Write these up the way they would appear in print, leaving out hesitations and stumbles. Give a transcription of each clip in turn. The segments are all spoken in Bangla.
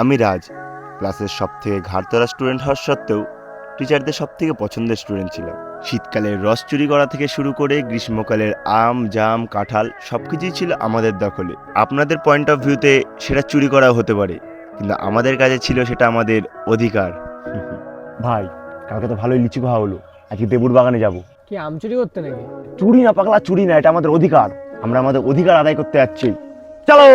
আমি রাজ, ক্লাসের সবথেকে ঘাড়তরা স্টুডেন্ট হওয়ার সত্ত্বেও টিচারদের সবথেকে পছন্দের স্টুডেন্ট ছিলাম। শীতকালের রস চুরি করা থেকে শুরু করে গ্রীষ্মকালের আম, জাম, কাঁঠাল সবকিছুই ছিল আমাদের দখলে। আপনাদের পয়েন্ট অফ ভিউতে সেটা চুরি করাও হতে পারে, কিন্তু আমাদের কাছে ছিল সেটা আমাদের অধিকার। ভাই, কালকে তো ভালোই লিচু খাওয়া হলো, আজকে দেবুর বাগানে যাব। কি আম চুরি করতে নাকি? চুরি না পাগলা, চুরি না, এটা আমাদের অধিকার। আমরা আমাদের অধিকার আদায় করতে যাচ্ছি। চলো।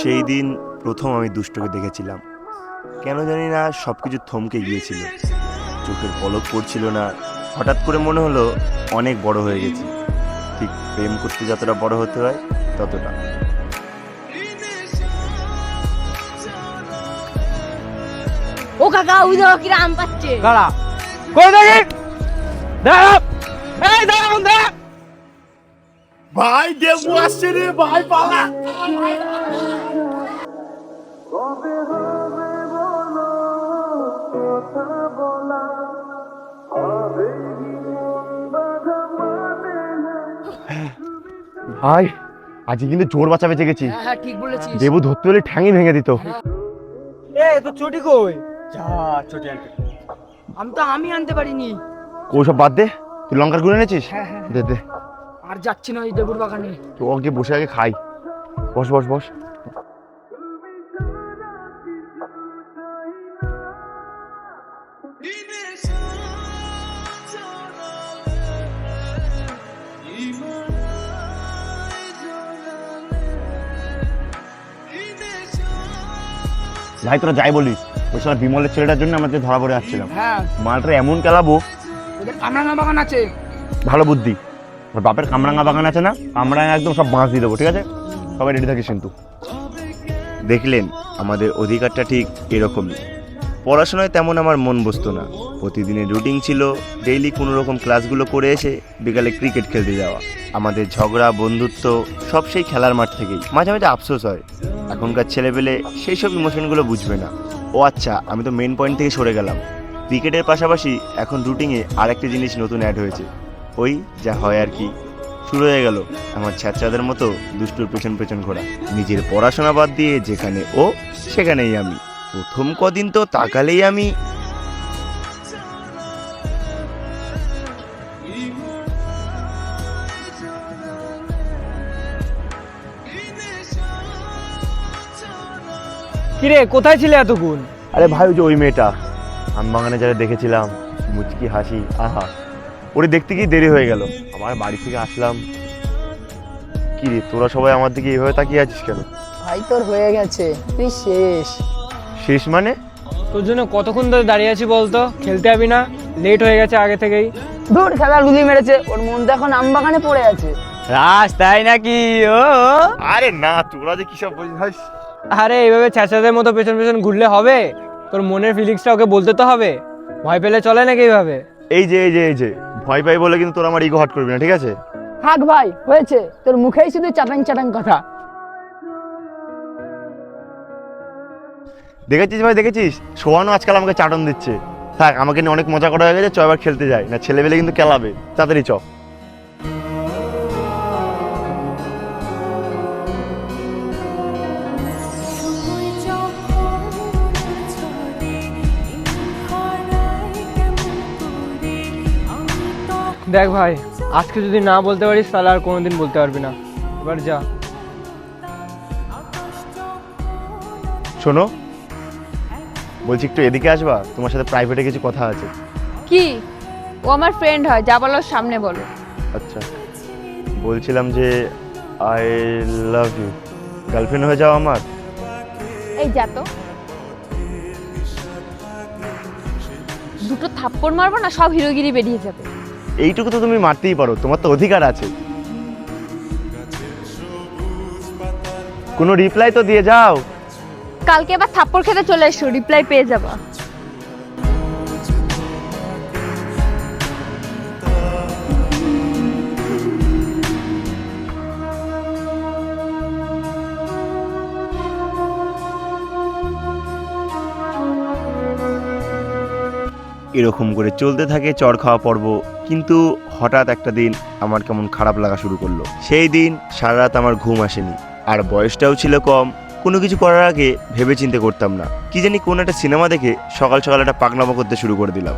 সেই দিন প্রথম আমি দুষ্টকে দেখেছিলাম। কেন জানি না সবকিছু থমকে গিয়েছিল, চোখের পলক পড়ছিল না। হঠাৎ করে মনে হলো অনেক বড় হয়ে গেছি, ঠিক প্রেম করতে যতটা বড় হতে হয় ততটা। ও কাকা, ওই দেখো কিরা আম পাচ্ছে। দাঁড়া, কই দেখি, দাঁড়া, এই দাঁড়া, দাঁড়া। ভাই দেবু আসছে রে, ভাই পালা। ভাই আজকে কিন্তু জোর বাঁচা বেঁচে গেছি। হ্যাঁ ঠিক বলেছিস। দেবু ধরতে হলে ঠ্যাঙই ভেঙে দিত। এ তো চটি কই? যা চটি আনতে। আমি আনতে পারিনি। ওসব বাদ দে, তুই লঙ্কার গুঁড়ো এনেছিস? দে দে। আর যাচ্ছি না ওই দেবুর বাগানে। তো আগে বসে আগে খাই। বস বস বস। ভাই তোরা যাই বলিস, ওই সময় বিমলের ছেলেটার জন্য আমাদের ধরা পড়ে আসছিলাম। হ্যাঁ, মালটা এমন কেলাবো। ওদের কামরাঙা বাগান আছে। ভালো বুদ্ধি। ওর বাপের কামরাঙা বাগান আছে না, কামরাঙা একদম সব বাঁশ দিয়ে দেবো, ঠিক আছে? সবাই রেডি থাকিস কিন্তু। দেখলেন, আমাদের অধিকারটা ঠিক এরকমই। পড়াশোনায় তেমন আমার মন বসতো না। প্রতিদিনের রুটিন ছিল ডেইলি কোনো রকম ক্লাসগুলো করে এসে বিকালে ক্রিকেট খেলতে যাওয়া। আমাদের ঝগড়া, বন্ধুত্ব সব সেই খেলার মাঠ থেকেই। মাঝে মাঝে আফসোস হয় এখনকার ছেলেপেলে সেই সব ইমোশনগুলো বুঝবে না। ও আচ্ছা, আমি তো মেন পয়েন্ট থেকে সরে গেলাম। ক্রিকেটের পাশাপাশি এখন রুটিনে আরেকটা জিনিস নতুন অ্যাড হয়েছে, ওই যা হয় আর কি। শুরু হয়ে গেল আমার ছাত্রদের মতো দুষ্টুর পেছন পেছন ঘোরা। নিজের পড়াশোনা বাদ দিয়ে যেখানে ও সেখানেই আমি। প্রথম কদিন তো তাকালেই আমি কিরে, কোথায় ছিলে এতক্ষণ? আরে ভাই, ওই যে ওই মেয়েটা আম বাগানে যারা দেখেছিলাম, মুচকি হাসি, আহা, ওরে দেখতে গিয়ে দেরি হয়ে গেল। আমার বাড়ি থেকে আসলাম। কি রে, তোরা সবাই আমার দিকে এইভাবে তাকিয়ে আছিস কেন? ভাই তোর হয়ে গেছে, তুই শেষ। শেষ মানে? তোর জন্য কতক্ষণ ধরে দাঁড়িয়ে আছি বলতো? খেলতে যাবি না? লেট হয়ে গেছে আগে থেকেই। দূর, খেলা রুদি মেরেছে, ওর মন তো এখন আম বাগানে পড়ে আছে। রাজ, তাই নাকি? ও আরে না, তোরা যে কি সব বলিস। আরে এইভাবে ছেঁচাদের মতো পেছন পেছন ঘুরলে হবে? তোর মনের ফিলিংসটা ওকে বলতে তো হবে। ভয় পেলে চলে নাকি এইভাবে? এই যে ভয় পাই বলে কিন্তু তোরা আমার ইগো হার্ট করবি না, ঠিক আছে? থাক ভাই, হয়েছে, তোর মুখেই শুধু চাটাং চাটাং কথা। দেখেছিস ভাই, দেখেছিস? সোহানও আজকাল আমাকে চাটন দিচ্ছে। থাক, আমাকে নিয়ে অনেক মজা করা হয়ে গেছে, চ এবার খেলতে যাই, না ছেলেবেলে কিন্তু খেলাবে। তাড়াতাড়ি চ। দেখ ভাই, আজকে যদি না বলতে পারিস তাহলে আর কোনোদিন বলতে পারবি না। এবার যা। শোনো, বলছি একটু এদিকে আসবা, তোমার সাথে প্রাইভেটে কিছু কথা আছে। কি? ও আমার ফ্রেন্ড হয়, যা বলো সামনে বলো। আচ্ছা, বলছিলাম যে আই লাভ ইউ। গার্লফ্রেন্ড হয়ে যাও আমার। এই যা তো, দুটো থাপ্পড় মারবো না, সব হিরোগিরি বেরিয়ে যাবে। এইটুকু তো তুমি মারতেই পারো, তোমার তো অধিকার আছে। কোনো রিপ্লাই তো দিয়ে যাও। কালকে আবার থাপ্পড় খেতে চলে এসো, রিপ্লাই পেয়ে যাবা। এরকম করে চলতে থাকে চড় খাওয়া পর্ব। কিন্তু হঠাৎ একটা দিন আমার কেমন খারাপ লাগা শুরু করলো। সেই দিন সারা রাত আমার ঘুম আসেনি, আর বয়সটাও ছিল কম। কোনো কিছু করার আগে ভেবে চিন্তে করতাম না, কি জানি কোন একটা সিনেমা দেখে সকাল সকাল একটা পাকনামা করতে শুরু করে দিলাম।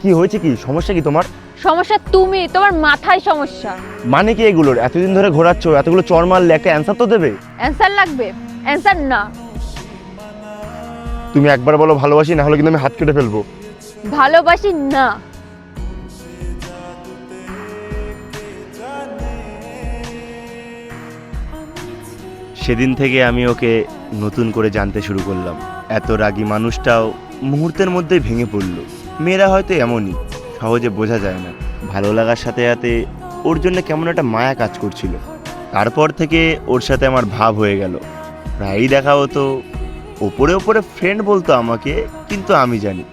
কি হয়েছে, কি সমস্যা, কি তোমার? সমস্যা তুমি, তোমার মাথায় সমস্যা। মানে কি এগুলোর? এতদিন ধরে ঘোরাচ্ছ, এতগুলো চড় মারলে একটা অ্যান্সার তো দেবে। অ্যান্সার লাগবে? অ্যান্সার না। তুমি একবার বলো ভালোবাসি, না হলে কিন্তু আমি হাত কেটে ফেলবো। ভালোবাসি না। সেদিন থেকে আমি ওকে নতুন করে জানতে শুরু করলাম। এত রাগী মানুষটাও মুহূর্তের মধ্যেই ভেঙে পড়লো। মেয়েরা হয়তো এমনই, সহজে বোঝা যায় না। ভালো লাগার সাথে সাথে ওর জন্য কেমন একটা মায়া কাজ করছিল। তারপর থেকে ওর সাথে আমার ভাব হয়ে গেল। প্রায়ই দেখা হতো। ওপরে ওপরে ফ্রেন্ড বলতো আমাকে, কিন্তু আমি জানি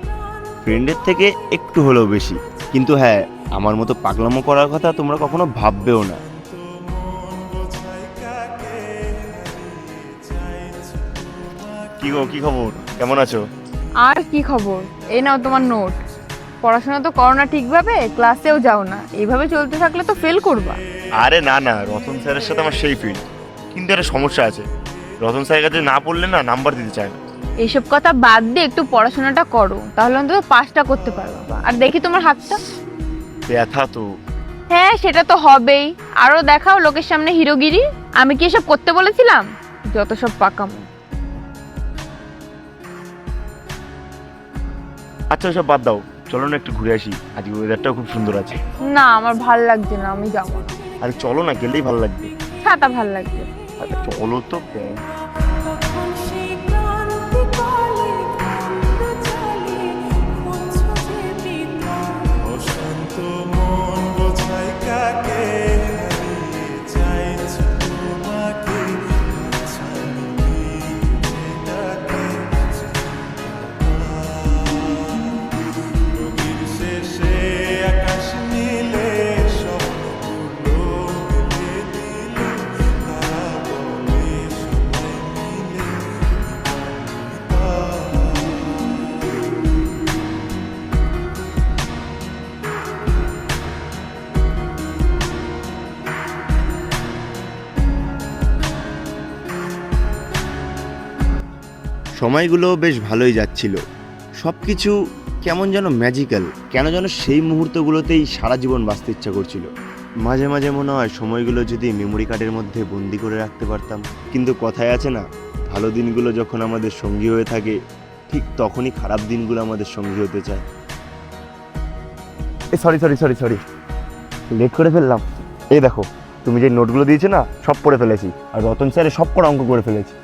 ফ্রেন্ডের থেকে একটু হলেও বেশি। কিন্তু হ্যাঁ, আমার মতো পাগলামো করার কথা তোমরা কখনো ভাববেও না। কি গো, কি খবর, কেমন আছো? আর কি খবর? এই নাও তোমার নোট। পড়াশোনা তো করো না ঠিকভাবে, ক্লাসেও যাও না, এইভাবে চলতে থাকলে তো ফেল করবা। আরে না না, রতন স্যারের সাথে আমার সেই ফিল্ড, কিন্তু একটা সমস্যা আছে। রতন স্যারের কাছে না পড়লে না নাম্বার দিতে চায় না। এইসব কথা বাদ দিয়ে একটু পড়াশোনাটা করো, তাহলে অন্তত পাসটা করতে পারবা। আর দেখি তোমার হাতটা। ব্যথা তো। হ্যাঁ, সেটা তো হবেই। আরো দেখাও লোকের সামনে হিরোগিরি। আমি কি এসব করতে বলেছিলাম? যত সব পাকামো। আচ্ছা সব বাদ দাও, চলো না একটু ঘুরে আসি, আজকে ওয়েদারটাও খুব সুন্দর আছে। না, আমার ভাল লাগছে না, আমি যাবো না। আরে চলো না, গেলেই ভালো লাগবে। ছাতা ভাল লাগছে। আরে চলো তো। সময়গুলো বেশ ভালোই যাচ্ছিল। সব কিছু কেমন যেন ম্যাজিক্যাল, কেন যেন সেই মুহূর্তগুলোতেই সারা জীবন বাঁচতে ইচ্ছা করছিল। মাঝে মাঝে মনে হয় সময়গুলো যদি মেমোরি কার্ডের মধ্যে বন্দি করে রাখতে পারতাম। কিন্তু কথায় আছে না, ভালো দিনগুলো যখন আমাদের সঙ্গী হয়ে থাকে, ঠিক তখনই খারাপ দিনগুলো আমাদের সঙ্গী হতে চায়। Sorry sorry sorry sorry, late করে ফেললাম। এই দেখো, তুমি যে নোটগুলো দিয়েছো না, সব পড়ে ফেলেছি। আর রতন স্যারে সব করে অঙ্ক করে ফেলেছি।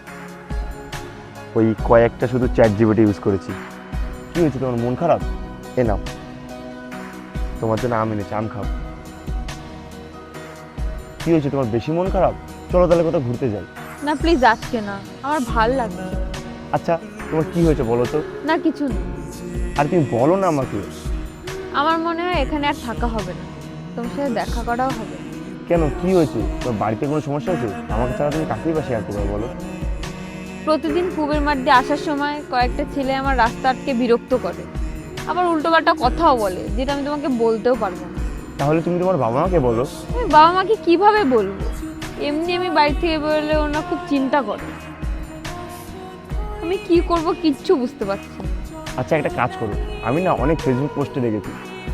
ওই কয়েকটা শুধু চ্যাট জিপিটি ইউজ করেছি। কি হয়েছে, তোমার মন খারাপ? এ নাও, তোমার জন্য আম এনেছি, আম খাও। কি হয়েছে, তোমার বেশি মন খারাপ? চলো তাহলে কোথাও ঘুরতে যাই। না প্লিজ, আজকে না, আমার ভাল লাগছে। আচ্ছা তোমার কি হয়েছে বলো তো? না কিছু না। আর তুমি বলো না আমাকে। আমার মনে হয় এখানে আর থাকা হবে না, তোমার সাথে দেখা করাও হবে না। কেন, কি হয়েছে? তোমার বাড়িতে কোনো সমস্যা হয়েছে? আমাকে ছাড়া তুমি কাকেই বা শেয়ার করবে বলো? প্রতিদিন পুবের মাঠ দিয়ে আসার সময় কয়েকটা ছেলে আমার রাস্তা আটকে বিরক্ত করে, আবার উল্টোপাল্টা কথাও বলে, যেটা আমি তোমাকে বলতেও পারবো না। তাহলে তুমি তোমার বাবা মাকে বলো। আমি বাবা মাকে কিভাবে বলবো? এমনি আমি বাড়ি থেকে বেরোলে ওরা খুব চিন্তা করে। আমি কি করব কিচ্ছু বুঝতে পারছি না। আচ্ছা একটা কাজ করো, আমি না অনেক ফেসবুক পোস্টে দেখেছি,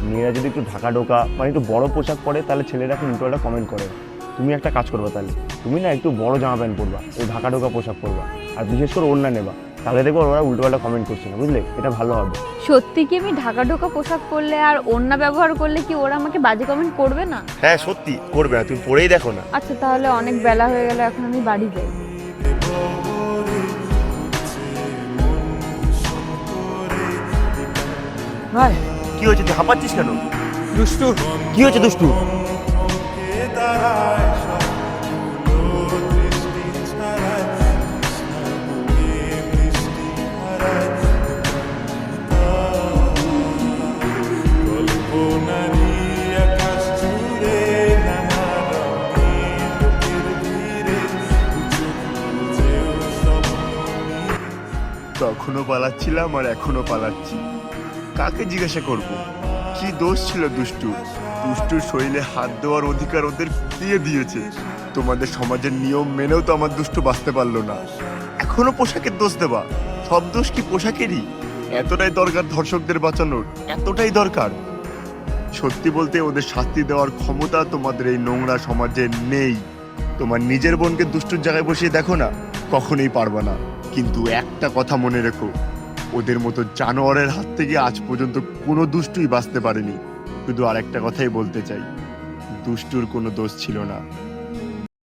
মেয়েরা যদি একটু ঢাকা ঢোকা মানে একটু বড় পোশাক পরে, তাহলে ছেলেরা একটু উল্টোটা কমেন্ট করে। তুমি একটা কাজ করবা, তাহলে তুমি না একটু বড় জামা প্যান্ট পরবা, এই ঢাকা ঢোকা পোশাক পরবা, আর বিশেষ করে ওড়না নেবা, তাহলে দেখবো ওরা উল্টোপাল্টা কমেন্ট করছে না, বুঝলে? এটা ভালো হবে। সত্যি কি আমি ঢাকা ঢোকা পোশাক পরলে আর ওড়না ব্যবহার করলে কি ওরা আমাকে বাজে কমেন্ট করবে না? হ্যাঁ সত্যি করবে না, তুমি পরেই দেখো না। আচ্ছা তাহলে অনেক বেলা হয়ে গেল, এখন আমি বাড়ি যাই। ভাই কি হয়েছে, তুই হাঁপাচ্ছিস কেন? দুষ্টু। কি হয়েছে দুষ্টু? তখনও পালাচ্ছিলাম আর এখনো পালাচ্ছি। কাকে জিজ্ঞাসা করব কি দোষ ছিল দুষ্টুর? দুষ্টুর শরীরে হাত দেওয়ার অধিকার ওদের দিয়ে দিয়েছে। তোমাদের সমাজের নিয়ম মেনেও তো আমার দুষ্টু বাঁচতে পারলো না। এখনো পোশাকের দোষ দেবা? সব দোষ কি পোশাকেরই? এতটাই দরকার ধর্ষকদের বাঁচানোর? এতটাই দরকার? সত্যি বলতে ওদের শাস্তি দেওয়ার ক্ষমতা তোমাদের এই নোংরা সমাজে নেই। তোমার নিজের বোনকে দুষ্টুর জায়গায় বসিয়ে দেখো না, কখনোই পারবা না। কিন্তু একটা কথা মনে রেখো, ওদের মতো জানোয়ারের হাত থেকে আজ পর্যন্ত কোনো দুষ্টুই বাঁচতে পারেনি। শুধু আরেকটা কথাই বলতে চাই, দুষ্টুর কোনো দোষ ছিল না।